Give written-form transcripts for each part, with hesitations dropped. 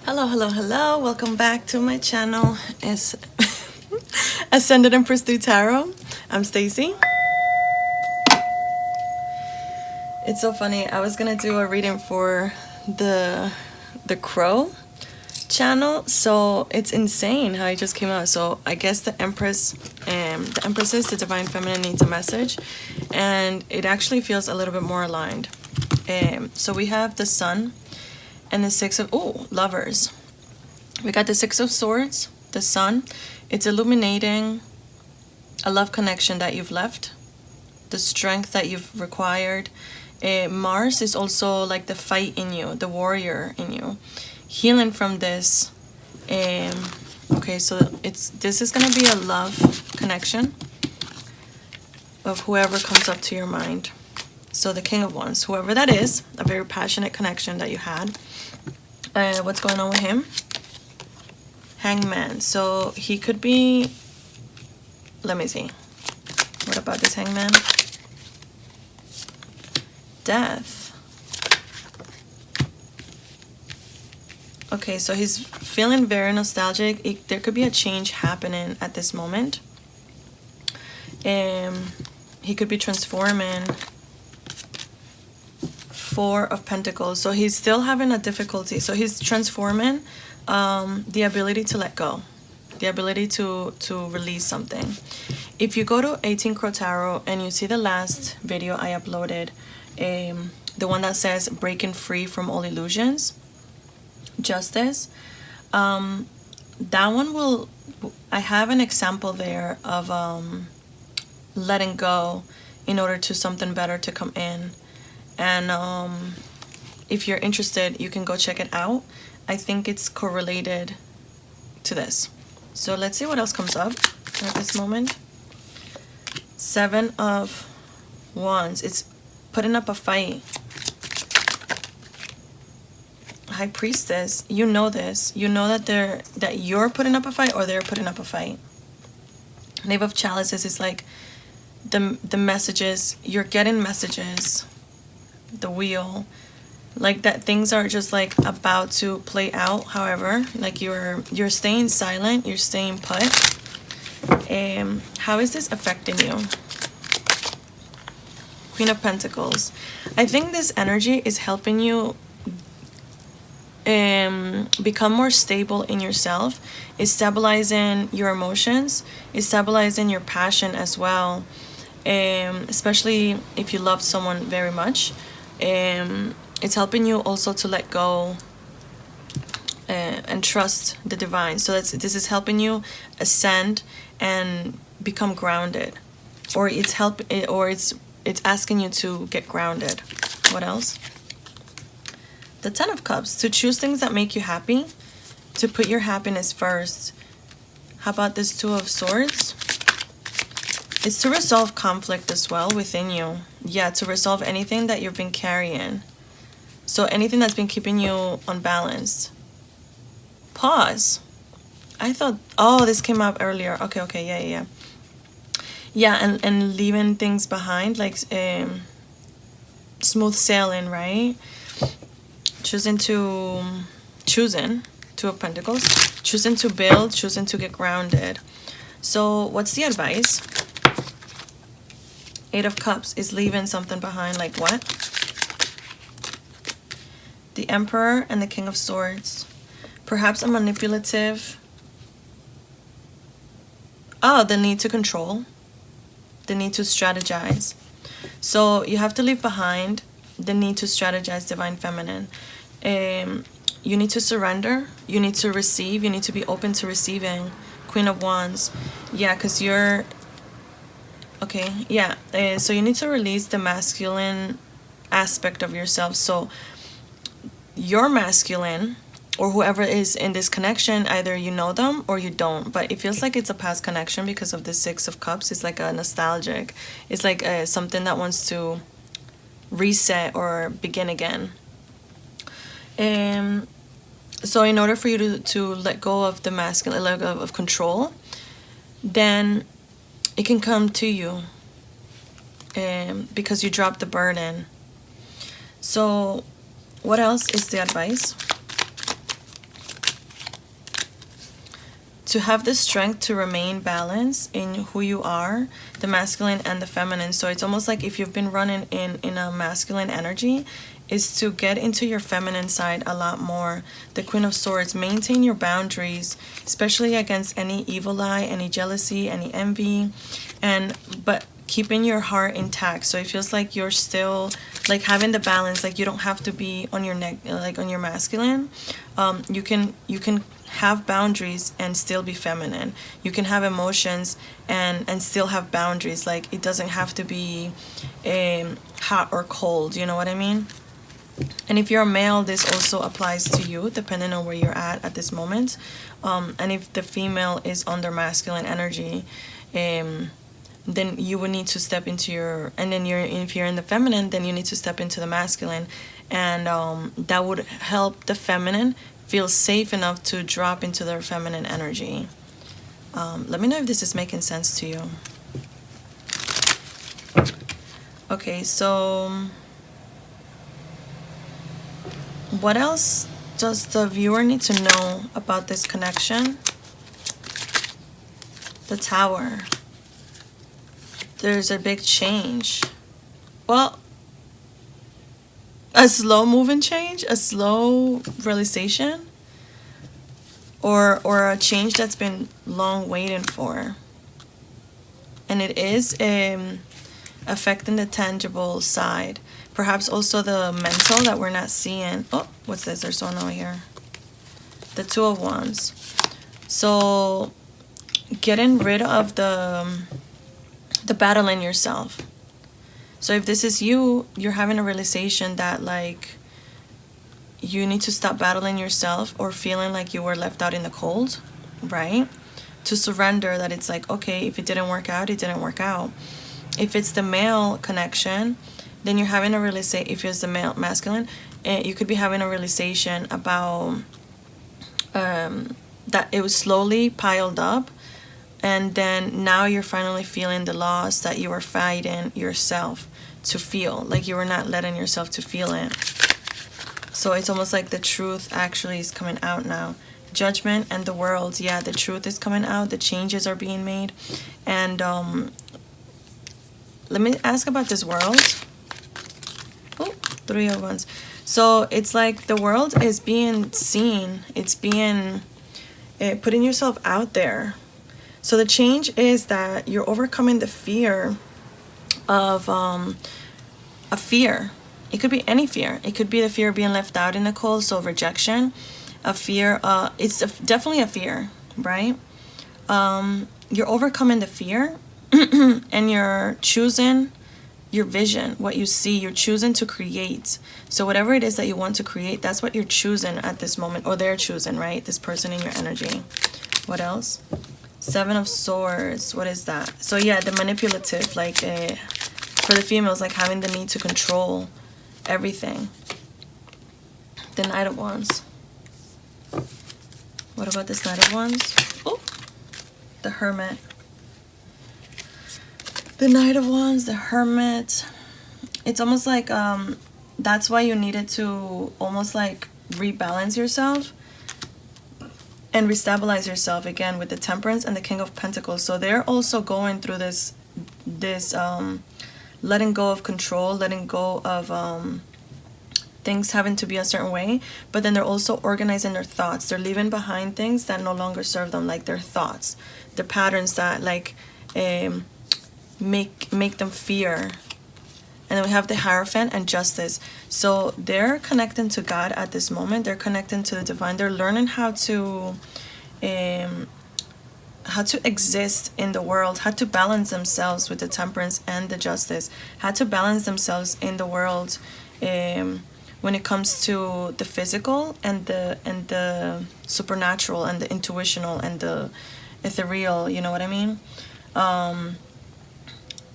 Hello. Welcome back to my channel. It's Ascended Empress through Tarot. I'm Stacy. It's so funny. I was gonna do a reading for the Crow channel, so it's insane how it just came out. So I guess the Empress the Empresses, the Divine Feminine, needs a message, and it actually feels a little bit more aligned. So we have the Sun and the Six of Lovers. We got the Six of Swords, the Sun. It's illuminating a love connection that you've left, the strength that you've required. Mars is also like the fight in you, the warrior in you, healing from this. Okay, so this is gonna be a love connection of whoever comes up to your mind. So the King of Wands, whoever that is, a very passionate connection that you had. What's going on with him? Hangman. So he could be, let me see. What about this Hangman? Death. Okay, so he's feeling very nostalgic. There could be a change happening at this moment. He could be transforming. Four of Pentacles. So he's still having a difficulty. So he's transforming the ability to let go, the ability to release something. If you go to 18 Crow Tarot and you see the last video I uploaded, the one that says breaking free from all illusions, justice, that one will, I have an example there of letting go in order to something better to come in. And if you're interested, you can go check it out. I think it's correlated to this. So let's see what else comes up at this moment. Seven of Wands. It's putting up a fight. High Priestess. You know this. You know that you're putting up a fight or they're putting up a fight. Knave of Chalices is like the messages. You're getting messages. The Wheel, like that things are just like about to play out. However, like you're staying silent, you're staying put. How is this affecting you? Queen of Pentacles. I think this energy is helping you become more stable in yourself. It's stabilizing your emotions. It's stabilizing your passion as well, especially if you love someone very much. It's helping you also to let go and trust the divine. So this is helping you ascend and become grounded, or it's asking you to get grounded. What else? The Ten of Cups, to choose things that make you happy, to put your happiness first. How about this Two of Swords? It's to resolve conflict as well within you. Yeah, to resolve anything that you've been carrying. So anything that's been keeping you unbalanced. Pause. I thought, this came up earlier. Okay, yeah. Yeah, and leaving things behind, like smooth sailing, right? Choosing, Two of Pentacles. Choosing to build, choosing to get grounded. So what's the advice? Eight of Cups is leaving something behind, like what? The Emperor and the King of Swords. Perhaps a manipulative. The need to control. The need to strategize. So you have to leave behind the need to strategize, Divine Feminine. You need to surrender. You need to receive. You need to be open to receiving. Queen of Wands. Yeah, because you're... Okay, yeah, so you need to release the masculine aspect of yourself. So you're masculine, or whoever is in this connection, either you know them or you don't, but it feels like it's a past connection because of the Six of Cups. It's like a nostalgic. It's like something that wants to reset or begin again. So in order for you to let go of the masculine, let go of control, then it can come to you because you dropped the burden. So what else is the advice? to have the strength to remain balanced in who you are, the masculine and the feminine. So it's almost like if you've been running in a masculine energy, is to get into your feminine side a lot more. The Queen of Swords, maintain your boundaries, especially against any evil eye, any jealousy, any envy, but keeping your heart intact. So it feels like you're still like having the balance, like you don't have to be on your neck, like on your masculine. You can have boundaries and still be feminine. You can have emotions and still have boundaries. Like it doesn't have to be hot or cold, you know what I mean? And if you're a male, this also applies to you, depending on where you're at this moment. And if the female is under masculine energy, then you would need to step into your, and then if you're in the feminine, then you need to step into the masculine, and that would help the feminine feel safe enough to drop into their feminine energy. Let me know if this is making sense to you. Okay, so what else does the viewer need to know about this connection? The Tower. There's a big change. Well, a slow moving change, a slow realization, or a change that's been long waiting for. And it is affecting the tangible side. Perhaps also the mental that we're not seeing. Oh, what's this? There's one over here. The Two of Wands. So getting rid of the battle in yourself. So if this is you, you're having a realization that like you need to stop battling yourself or feeling like you were left out in the cold, right? To surrender that it's like, okay, if it didn't work out, it didn't work out. If it's the male connection, then you're having a realization. If it's the male masculine, you could be having a realization about that it was slowly piled up, and then now you're finally feeling the loss that you were fighting yourself to feel, like you were not letting yourself to feel it. So it's almost like the truth actually is coming out now. Judgment and the World, yeah, the truth is coming out, the changes are being made. And let me ask about this World. Oh, Three of Wands. So it's like the world is being seen, it's being putting yourself out there. So the change is that you're overcoming the fear of a fear. It could be any fear. It could be the fear of being left out in the cold, so rejection, a fear. It's definitely a fear, right? You're overcoming the fear and you're choosing your vision, what you see. You're choosing to create. So whatever it is that you want to create, that's what you're choosing at this moment, or they're choosing, right? This person in your energy. What else? Seven of Swords. What is that? So yeah, the manipulative, like for the females, like having the need to control everything. The Knight of Wands. What about this Knight of Wands? Oh, the Hermit. The Knight of Wands, the Hermit. It's almost like that's why you needed to almost like rebalance yourself and restabilize yourself again with the Temperance and the King of Pentacles. So they're also going through this letting go of control, letting go of things having to be a certain way, but then they're also organizing their thoughts. They're leaving behind things that no longer serve them, like their thoughts, the patterns that like make them fear. And then we have the Hierophant and Justice. So they're connecting to God at this moment. They're connecting to the divine. They're learning how to exist in the world, how to balance themselves with the Temperance and the Justice, how to balance themselves in the world when it comes to the physical and the supernatural and the intuitional and the ethereal. You know what I mean?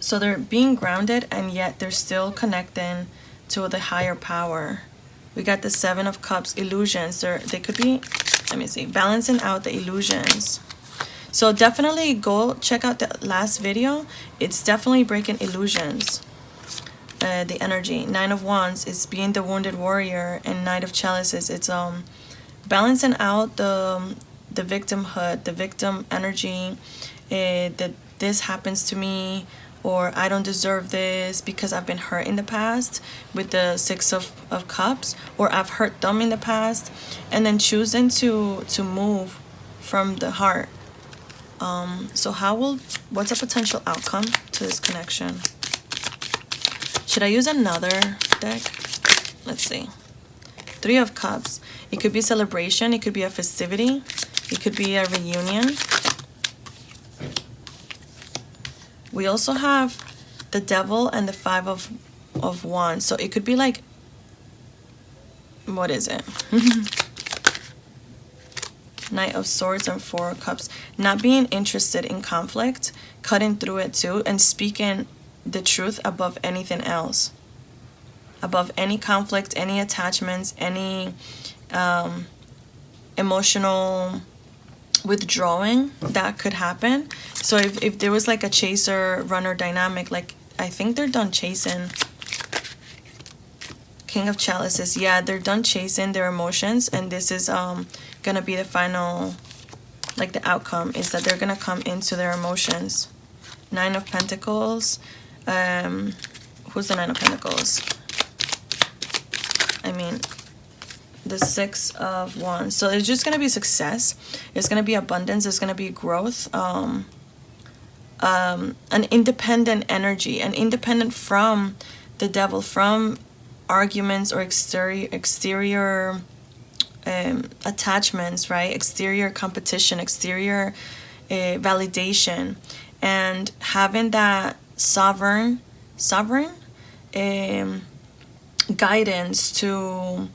So they're being grounded, and yet they're still connecting to the higher power. We got the Seven of Cups, illusions. They could be, let me see, balancing out the illusions. So definitely go check out the last video. It's definitely breaking illusions. The energy. Nine of Wands is being the wounded warrior, and Knight of Chalices, it's balancing out the the victimhood, the victim energy, that this happens to me, or I don't deserve this because I've been hurt in the past, with the Six of Cups, or I've hurt them in the past, and then choosing to move from the heart. So what's a potential outcome to this connection? Should I use another deck? Let's see. Three of Cups. It could be celebration, it could be a festivity, it could be a reunion. We also have the Devil and the Five of Wands. So it could be like, what is it? Knight of Swords and Four of Cups. Not being interested in conflict, cutting through it too, and speaking the truth above anything else. Above any conflict, any attachments, any emotional withdrawing that could happen. So if there was like a chaser runner dynamic, like I think they're done chasing. King of Chalices, yeah, they're done chasing their emotions, and this is gonna be the final, like the outcome is that they're gonna come into their emotions. Nine of Pentacles. Who's the Nine of Pentacles? I mean, the Six of Wands. So it's just going to be success. It's going to be abundance. It's going to be growth. An independent energy. An independent from the Devil, from arguments or exterior attachments, right? Exterior competition, exterior validation. And having that sovereign guidance to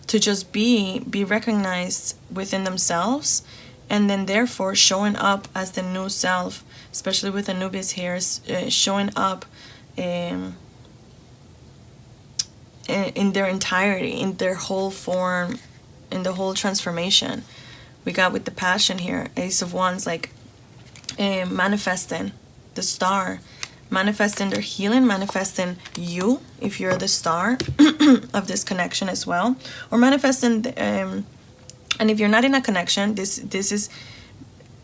just be recognized within themselves, and then therefore showing up as the new self, especially with Anubis here, showing up in their entirety, in their whole form, in the whole transformation. We got with the Passion here, Ace of Wands, like manifesting the star, manifesting their healing, manifesting you if you're the star of this connection as well, or manifesting and if you're not in a connection, this is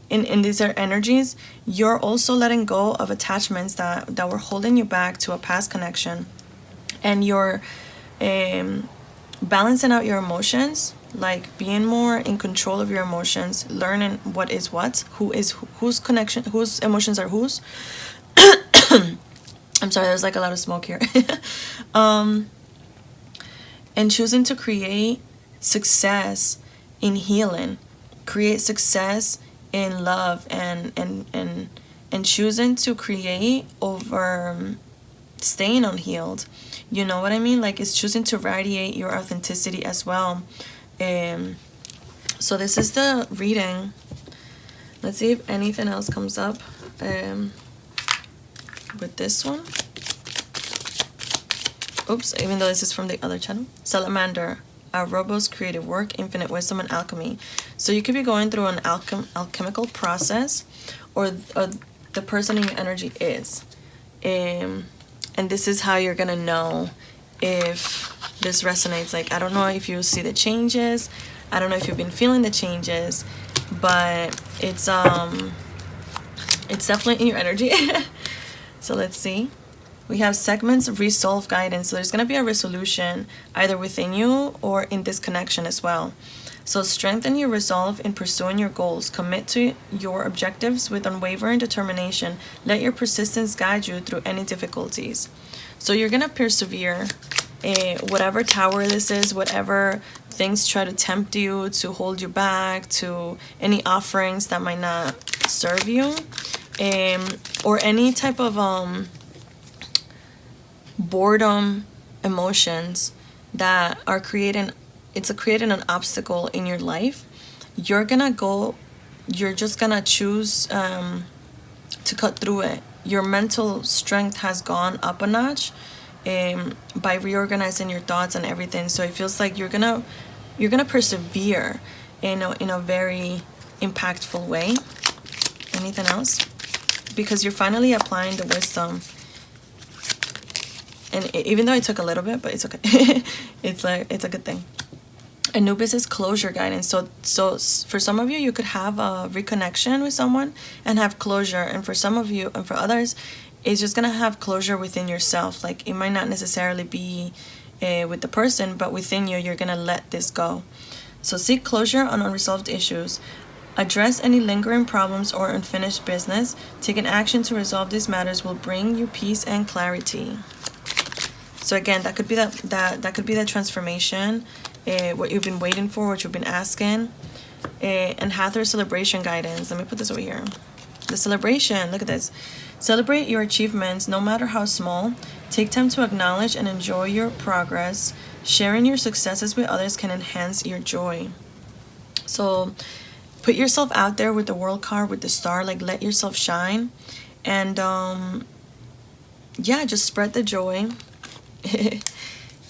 in these are energies, you're also letting go of attachments that were holding you back to a past connection, and you're balancing out your emotions, like being more in control of your emotions, learning what is what, whose connection, whose emotions are whose. I'm sorry, there's like a lot of smoke here. And choosing to create success in healing, create success in love, and choosing to create over staying unhealed. You know what I mean? Like, it's choosing to radiate your authenticity as well. So this is the reading. Let's see if anything else comes up with this one. Oops, even though this is from the other channel. Salamander, a robust creative work, infinite wisdom and alchemy. So you could be going through an alchemical process, or the person in your energy is. And this is how you're gonna know if this resonates. Like, I don't know if you see the changes, I don't know if you've been feeling the changes, but it's definitely in your energy. So let's see. We have segments of resolve guidance. So there's going to be a resolution either within you or in this connection as well. So strengthen your resolve in pursuing your goals. Commit to your objectives with unwavering determination. Let your persistence guide you through any difficulties. So you're going to persevere. Whatever tower this is, whatever things try to tempt you, to hold you back, to any offerings that might not serve you, or any type of boredom emotions that are creating an obstacle in your life, you're just gonna choose to cut through it. Your mental strength has gone up a notch by reorganizing your thoughts and everything. So it feels like you're gonna persevere in a very impactful way. Anything else? Because you're finally applying the wisdom. And even though it took a little bit, but it's okay. It's a good thing. a new business closure guidance. So for some of you, you could have a reconnection with someone and have closure, and for some of you and for others, it's just gonna have closure within yourself. Like, it might not necessarily be with the person, but within you, you're gonna let this go. So seek closure on unresolved issues. Address any lingering problems or unfinished business. Taking action to resolve these matters will bring you peace and clarity. So again, that could be that could be the transformation, what you've been waiting for, what you've been asking. And Hathor celebration guidance. Let me put this over here. The celebration, look at this. Celebrate your achievements, no matter how small. Take time to acknowledge and enjoy your progress. Sharing your successes with others can enhance your joy. So put yourself out there with the world card, with the star, like let yourself shine. And yeah, just spread the joy.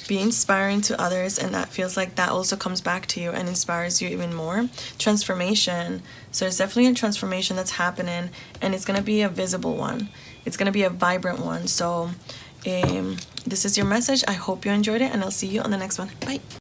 Be inspiring to others, and that feels like that also comes back to you and inspires you even more. Transformation. So there's definitely a transformation that's happening, and it's going to be a visible one. It's going to be a vibrant one. So this is your message. I hope you enjoyed it, and I'll see you on the next one. Bye.